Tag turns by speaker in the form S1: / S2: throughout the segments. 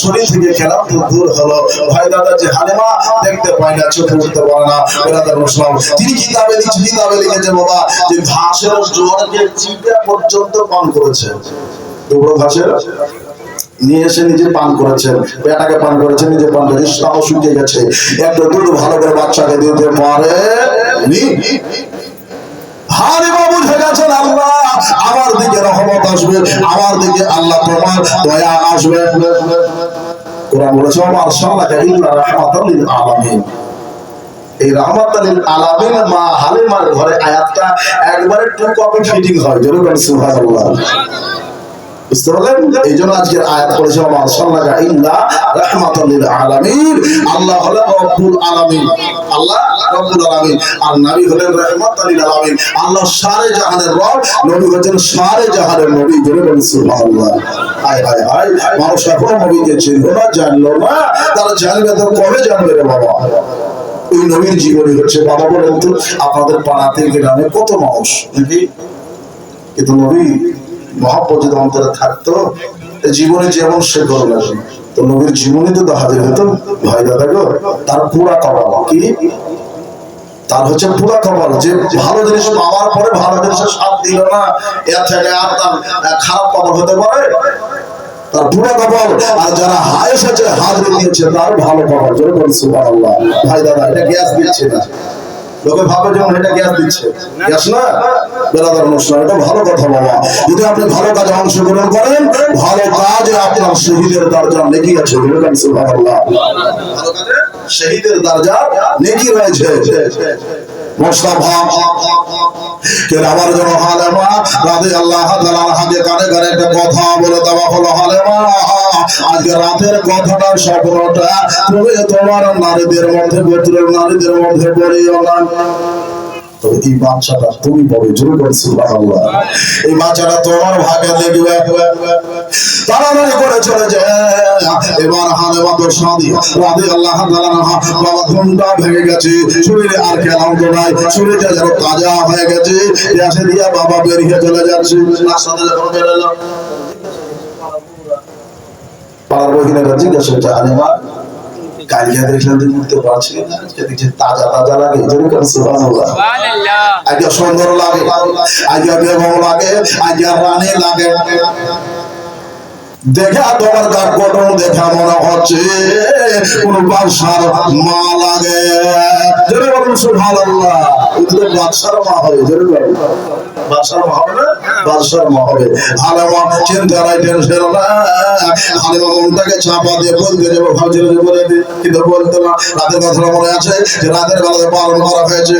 S1: শরীর থেকে খেলাম তো দূর হলো। ভাই দাদা যে হালেমা দেখতে পায় না, চোখে উঠতে পারে না, তিনি কিতাবে লিখেছে বাবা যে ঘাসের জোয়ারকে চিপে পর্যন্ত পান করেছে। দুটো ঘাসের নিয়ে এসে নিজে পান করেছেন, পেটাকে পান করেছেন, নিজে পান করেছেন, তাও শুকিয়ে গেছে। একটা দুধ ভালো করে বাচ্চাকে দিতে পারে নি। হালিমা বুঝে গেছেন আল্লাহ আমার দিকে রহমত আসবে, আমার দিকে আল্লাহ তোমার দয়া আসবে। কোরআন বলেছে আরসালনাকা ইল্লা রাহমাতাল লিল আলামিন। এই রাহমাতাল লিল আলামিন মা হালিমার ঘরে আয়াতটা একবারে টু কপি ফিটিং হয়। জোরে বলেন সুবহানাল্লাহ। বুঝতে পারলেন? এই জন্য আজকের আয়াত পড়েছে আরসালনাকা ইল্লা রাহমাতাল লিল আলামিন। আল্লাহ হলেন রব্বুল আলামিন, আল্লাহ রব্বুল আলামিন, আর নবী হলেন রাহমাতাল লিল আলামিন। আল্লাহ সারে জাহানের রব, নবী হচ্ছেন সারে জাহানের নবী। জোরে বলেন সুবহানাল্লাহ। হায় হায় হায়, মানুষ এখনো নবীকে চিনলো না, জানলো না। তারা জানবে তো কবে জানবে রে বাবা? ওই নবীর জীবনী হচ্ছে বাবা বলেন তো আপনাদের পাড়াতে গ্রামে কত মানুষ নাকি, কিন্তু নবী মহব্বত যদি অন্তরে থাকতো জীবনে যেমন সে করলেন তো নবীর জীবনী তো দেখা যেত তো। ভাই দাদা গো, তার পুরা কপাল কি, তার হচ্ছে পুরা কপাল যে ভালো জিনিস পাওয়ার পরে ভালো জিনিসের স্বাদ দিল না, এর থেকে আর তার খারাপ কপাল হতে পারে? তার পুরা কপাল। আর যারা হায়েস আছে হাজরি দিয়েছে তার ভালো কপাল। জোরে বলেন সুবহানাল্লাহ। ভাই দাদা এটা গ্যাস দিচ্ছে না, লোকে ভাবে যেমন এটা গ্যাস দিচ্ছে, গ্যাস না বেরাদার অনুষ্ঠান। এটা ভালো কথা বাবা, যদি আপনি ভালো কাজে অংশগ্রহণ করেন, ভালো কাজে আপনার শহীদের দরজা নেকি আছে। সুবহানাল্লাহ। ভালো কাজে শহীদের দরজা নেকি রয়েছে। মুস্তাফা কে আমার জন্য হালেমা রাদিয়াল্লাহু তাআলা আনহাকে কানে কানে একটা কথা বলে দেওয়া হলো, হালেমা আজকে রাতের কথাটা স্বপ্নটা তুমি তোমার নারীদের মধ্যে, গোত্রের নারীদের মধ্যে বলিও না। তো এই বাচ্চাটা তুমি বলে জোরে বল সুবহানাল্লাহ। এই বাচ্চাটা তোমার ভাগে লিখবে। তাড়াতাড়ি করে চলে যায়। এবার হালেমা তো সাদি রাদিয়াল্লাহু তাআলা আনহা বাবা ঘুমটা ভেঙে গেছে, শরীরে আর ক্লান্ত নাই, শরীরটা যেন তাজা হয়ে গেছে। এসে দিয়া বাবা বেরিয়ে চলে যাচ্ছে। রাস্তাতে যখন বেরোলো পাড়ার বহিনেরা জিজ্ঞাসা করছে, হালেমা কালিয়া দেখলে তুই উঠতে পারছি না, আজকে দেখছি তাজা তাজা লাগে। সুবহানাল্লাহ। আজকে সুন্দর লাগে, আজকে বেগম লাগে, আজকে রানী লাগে। দেখা তোমার গাঢ় গঠন দেখা মনে হচ্ছে কোন বাদশার মা লাগে। জোরে বলুন সুবহানাল্লাহ। এটা বাদশার মা হবে। জোরে বলুন বাদশার মা হবে না, বাদশার মা হবে। হালেমা চিন্তা নাই, টেনশন না। হালেমা মনটাকে চাপা দিয়ে বলতে যাবো, ভাবছিল যে বলে দিই, কিন্তু বলতো না। রাতের কথা মনে আছে যে রাতের বেলাতে পালন করা হয়েছে,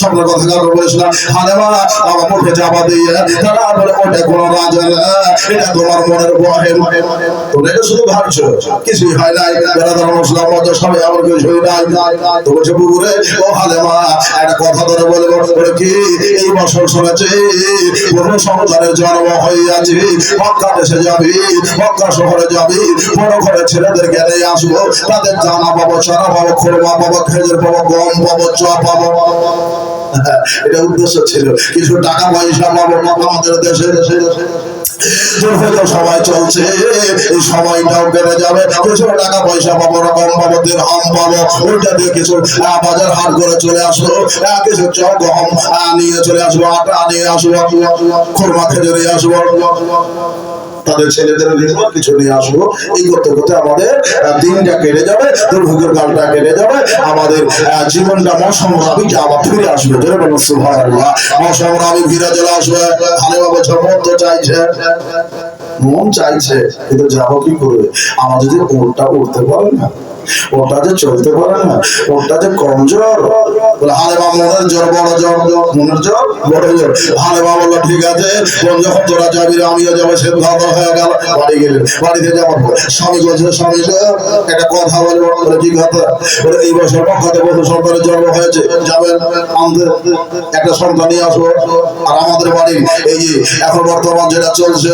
S1: স্বপ্নের কথা কাউকে বলিস না। হালেমা আমার মুখে চাপা দিয়ে তারা বলে ওটা কোনো রাজা না, এটা তোমার মনের বহে। তোমরা এটা শুধু ভাবছো, কিছুই হয় নাই। বেড়াদার মুসলাম মজা সবাই আমার কিছুই নাই। তো বলছে বুবুরে ও হালেমা একটা কথা ধরে বলবো, বলে কি এই বছর শুনেছি বহু সন্তানের জন্ম হইয়াছে, মক্কা দেশে যাবি, মক্কা শহরে যাবি, বড় ঘরে ছেলেদেরকে নিয়ে আসবো, তাদের জানা পাবো, চারা পাবো, খোরমা পাবো, খেজুর পাবো, গম পাবো, চা পাবো। এটা উদ্দেশ্য ছিল, কিছু টাকা পয়সা পাবো আমাদের দেশে। সবাই চলছে, এই সময়টাও কেটে যাবে, কিছু টাকা পয়সা পাবো, রকম পাবো, দিরহাম পাবো, ওইটা দিয়ে কিছু বাজার হাট করে চলে আসবো, কিছু চাল গম নিয়ে চলে আসবো, আটা নিয়ে আসবো, খোরমা খেজুর নিয়ে আসবো, তাদের ছেলেদের কিছু নিয়ে আসবো। এই করতে করতে আমাদের দিনটা কেটে যাবে, দুর্ভোগের কালটা কেটে যাবে, আমাদের জীবনটা মৌসুমী আবার ফিরে আসবে। জোরে বলুন সুবহানাল্লাহ। মৌসুমী ফিরে চলে আসবে। হালেমা বলছে মন তো চাইছে, মন চাইছে, কিন্তু যাবো কি করে? আমার যদি ওটা উঠতে পারে না, ওটা যে চলতে পারে না, ওটা যে কমজোর। হালেমা মনের জোর বড় জোর, মনের জোর বড় জোর। হালেমা বললো ঠিক আছে, যখন তোরা যাবি আমিও যাবো। সে ভালো হয়ে গেল, বাড়ি গেলেন। বাড়িতে যাওয়ার পর স্বামী বলছে, স্বামী একটা কথা বলবো। কি কথা? এই বছর মক্কাতে বহু সন্তানের জন্ম হয়েছে, যাবেন আমাদের একটা সন্তান নিয়ে আসবো। আর আমাদের বাড়ির এই এখন বর্তমান যেটা চলছে,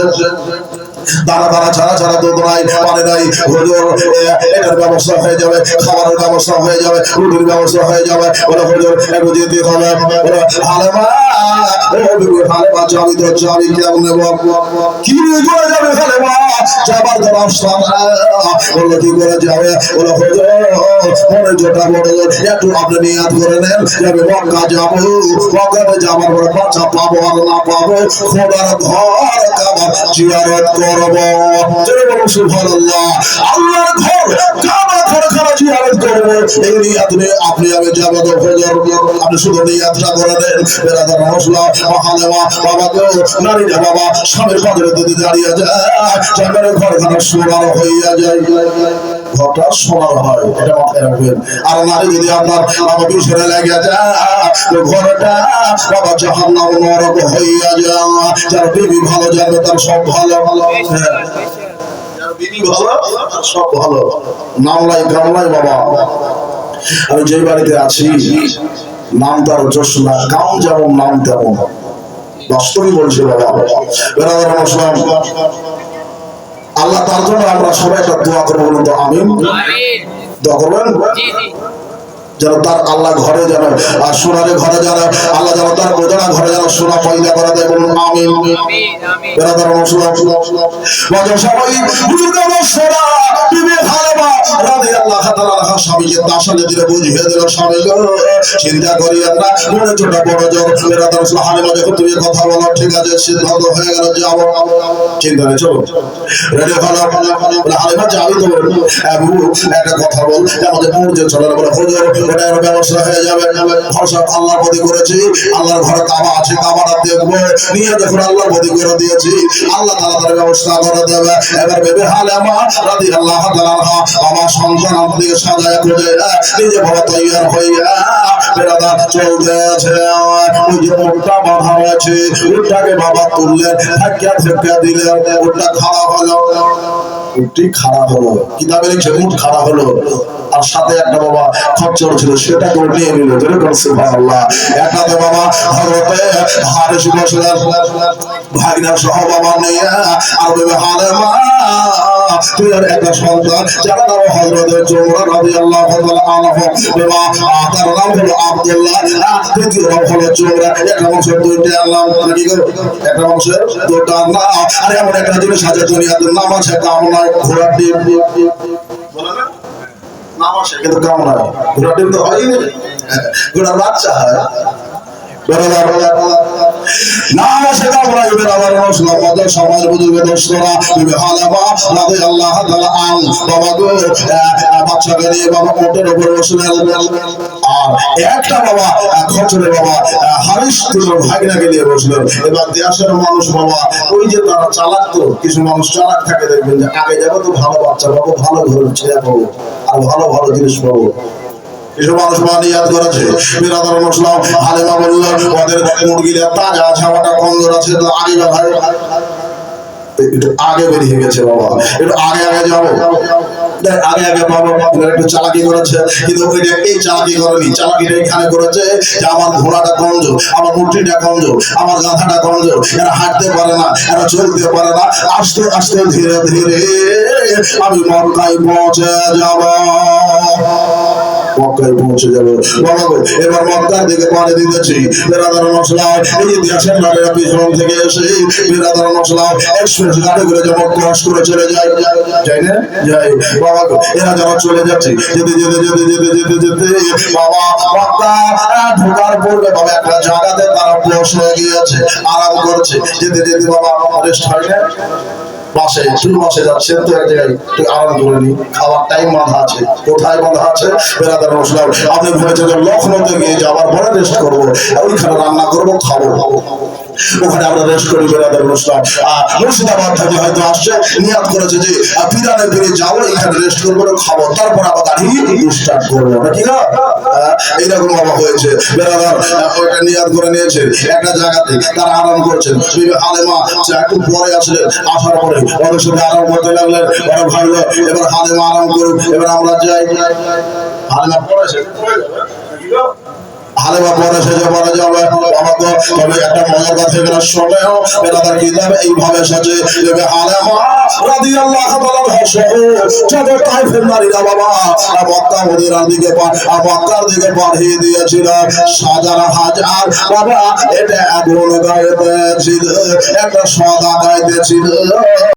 S1: দানা দানা ছাড়া ছাড়া দুধ নাই, পানি নাই, হুজুর এটার ব্যবস্থা হয়ে যাবে, খাবারের ব্যবস্থা হয়ে যাবে, রুটির ব্যবস্থা হয়ে যাবে। বলে হুজুর একটু যেতে হবে। বলে হালেমা ও বিবি হালেমা যাবি তো যাবি কেমনে কি করে যাবে হালেমা যাবার তো রাস্তা বললো কি করে যাবে বলো হুজুর মনে যেটা বড় একটু আপনি নিয়াত করে নেন যাবে মক্কা যাবো মক্কাতে যাবার পরে বাচ্চা পাবো আর না পাবো খোদার ঘর কাবা জিয়ারত করবো জোরে বলুন সুবহানাল্লাহ আল্লাহর ঘর কাবা ঘর কাবা জিয়ারত করবো এই নিয়াত নিয়ে আপনি আমি যাবো তো হুজুর আপনি শুধু নিয়াতটা করে নেন বেরাদার মুসলিম হালেমা বাবা গো নারীরা বাবা স্বামীর পাদরে যদি দাঁড়িয়ে যায় জামানের ঘরখানা সোনার হইয়া যায় ঘরটা সোনার হয় এটা মাথায় রাখবেন আর নারী যদি আপনার বাবা পিছনে লেগে যায় তো ঘরটা বাবা জাহান্নাম নরক হইয়া যায় যার বিবি ভালো যাবে তার সব ভালো ভালো যার বিবি ভালো তার সব ভালো নামলাই গামলাই বাবা আমি যে বাড়িতে আছি নাম তার যশ না কাম যেমন নাম তেমন বাস্তবই বলছে বাবা বেরাদার মুসলিম আল্লাহ তার জন্য আমরা সবাই একটা দোয়া করবো বলুন তো আমিন দোয়া করবেন যেন তার আল্লাহ ঘরে যেন আর সোনারে ঘরে যেন আল্লাহ যেন তার গোদানা ঘরে যেন সোনা পয়দা করা দেয় বলুন আমিন বেরাদার মুসলিম সবাই বুঝতে সোনা বিবি হালেমা রাদিয়াল্লাহু তাআলা আনহা স্বামীকে তাসালে দিয়ে বুঝিয়ে দিল স্বামী গো চিন্তা করিয়েন না মনে ছোট বড় জোর বেরাদার মুসলিম হালেমা যখন তুমি কথা বলো ঠিক আছে সিদ্ধান্ত হয়ে গেল যাব চিন্তা নেই চলো রেডি হলো হালেমা যাবি তো আবু একটা কথা বল আমাদের মুরজে চলে বলে হুজুর এটার ব্যবস্থা হয়ে যাবে ভরসা আল্লাহর প্রতি করেছি আল্লাহর ঘরে কাবা আছে কাবাটা দেখবো নিয়ে যখন আল্লাহর প্রতি করে দিয়েছি আল্লাহ তাআলা তার ব্যবস্থা করে দেবে এবার বিবি হালেমা রাদিয়াল্লাহু তাআলা আমার সন্তান আমাদের সাজায় খুঁজে নিজে বড় তৈয়ার হইয়া বেরাদার চলতেছে ওই যে উটটা বাঁধা আছে উটটাকে বাবা তুললেন ধাক্কা দিলেন উটটা খাড়া হলো উটটি খাড়া হলো কিতাবে লিখছে উট খাড়া হলো আর সাথে একটা বাবা খচ্চর ছিল সেটাকে নিয়ে নিল যেরকম সুবহানাল্লাহ একটাতে বাবা হযরতে হারিস বসলেন ভাগনা সহ বাবা নিয়ে আর বিবি হালেমা তুই আর একটা সন্তান যারা নাম হযরতে জুমরা রাদিয়াল্লাহু তাআলা আনহু বাবা তার নাম হলো আব্দুল্লাহ দ্বিতীয় নাম হলো জুমরা একটা বংশের দুইটা নাম কি গো একটা বংশের দুইটা নাম আর এমন একটা জিনিস আছে দুনিয়াতে নাম আছে কাম নয় ঘোড়ার ডিম বলে না নাম আছে কিন্তু কাম নয় ঘোড়ার ডিম তো হয়ই না ঘোড়ার বাচ্চা হয় নাম আছে কাম নয় বেরাদার মুসলিম মদের সমাজ বুঝবে দোস্তরা বিবি হালেমা রাদিয়াল্লাহু তাআলা আন বাবা গো বাচ্চাকে নিয়ে বাবা উটের উপর বসলেন আর একটা বাবা খচ্চরে বাবা হারিস তুলোর ভাগনাকে নিয়ে বসলেন এবার দেশের মানুষ বাবা ওই যে তারা চালাক তো কিছু মানুষ চালাক থাকে দেখবেন যে আগে যাবো তো ভালো বাচ্চা পাবো ভালো ঘরের ছেলে পাবো আর ভালো ভালো জিনিস পাবো কিছু মানুষ নিয়াত করেছে বেরাদার মুসলিম হালেমা বলল ওদের মুরগির তাজা ছাওয়াটা কমজোর আছে তো আগে ভাই একটু আগে বেরিয়ে গেছে বাবা একটু আগে আগে যাবো আগে আগে বাবা একটু চালাকি করেছে কিন্তু এই চালাকি করেনি চালাকিটা এখানে করেছে যে আমার ঘোড়াটা কমজোর আমার মুঠিটা কমজোর আমার গাধাটা কমজোর এরা হাঁটতে পারে না এরা চলতে পারে না আস্তে আস্তে ধীরে ধীরে আমি মক্কায় পৌঁছে যাব মক্কায় পৌঁছে যাবো বাবা গো এবার মক্কার দিকে পাড়ি দিতেছি বেরাদার মশলা এই যে দেশের নারীরা পিছন থেকে এসে বেরাদার মশলা এক্সপ্রেস গাড়ি করে যেমন ক্রস করে চলে যায় যাই না যাই বাবা গো এরা যখন চলে যাচ্ছে যেতে যেতে যেতে যেতে যেতে যেতে বাবা মক্কা ঢোকার পূর্বে বাবা একটা জায়গাতে তারা বসে গিয়েছে আরাম করছে যেতে যেতে বাবা রেস্ট হয় না বাসে বাসে যাচ্ছেন তো এক জায়গায় একটু আরাম করে নি খাওয়ার টাইম বাঁধা আছে কোথায় বাঁধা আছে বেরাদার মুসলিম আপনি ভেবেছেন যে লখনৌতে গিয়ে যাওয়ার পরে রেস্ট করবো ওইখানে রান্না করবো খাবো ওখানে আমরা রেস্ট করি বেরাদার মুসলিম মুর্শিদাবাদ থেকে হয়তো আসছে নিয়াত করেছে যে পিরানে ফিরে যাবো এখানে রেস্ট করবো খাবো তারপর আবার গাড়ি স্টার্ট করবো নাকি না এইরকম বাবা হয়েছে বেরাদার ওইটা নিয়াত করে নিয়েছে একটা জায়গাতে তারা আরাম করছেন বিবি হালেমা একটু পরে আসলেন আসার পরে ওদের সাথে আরাম করতে লাগলেন ওরা ভাবলো এবার হালেমা আরাম করুক এবার আমরা যাই হালেমা পড়েছে হালেমা পরে সেজে পরে যাবে আমাকে। তবে একটা মজার কথা এখানে শোনেও, এটা তার কিতাবে এইভাবে এসেছে যে হালেমা রাদিয়াল্লাহু তাআলা সহ যত তাইফের নারীরা বাবা মক্কা মদিনার দিকে মক্কার দিকে পাঠিয়ে দিয়েছিল, হাজার হাজার বাবা এটা আগুন গাইতে ছিল, একটা সাদা গাইতে ছিল।